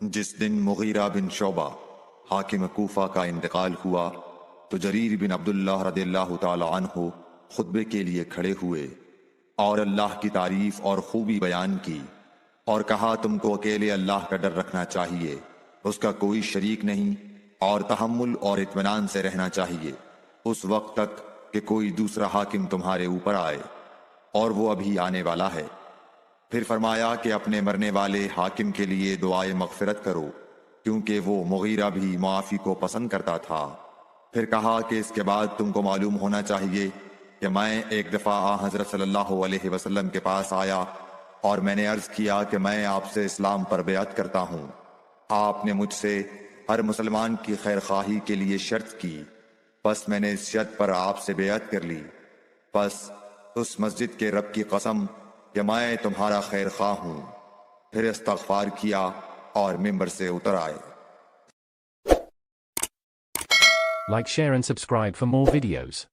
جس دن مغیرہ بن شعبہ حاکم کوفہ کا انتقال ہوا تو جریر بن عبداللہ رضی اللہ تعالی عنہ خطبے کے لیے کھڑے ہوئے اور اللہ کی تعریف اور خوبی بیان کی اور کہا تم کو اکیلے اللہ کا ڈر رکھنا چاہیے، اس کا کوئی شریک نہیں، اور تحمل اور اطمینان سے رہنا چاہیے اس وقت تک کہ کوئی دوسرا حاکم تمہارے اوپر آئے، اور وہ ابھی آنے والا ہے۔ پھر فرمایا کہ اپنے مرنے والے حاکم کے لیے دعائے مغفرت کرو، کیونکہ وہ مغیرہ بھی معافی کو پسند کرتا تھا۔ پھر کہا کہ اس کے بعد تم کو معلوم ہونا چاہیے کہ میں ایک دفعہ حضرت صلی اللہ علیہ وسلم کے پاس آیا اور میں نے عرض کیا کہ میں آپ سے اسلام پر بیعت کرتا ہوں۔ آپ نے مجھ سے ہر مسلمان کی خیر خواہی کے لیے شرط کی، پس میں نے اس شرط پر آپ سے بیعت کر لی۔ پس اس مسجد کے رب کی قسم کہ میں تمہارا خیر خواہ ہوں۔ پھر استغفار کیا اور ممبر سے اتر آئے۔ Like, share and subscribe for more videos.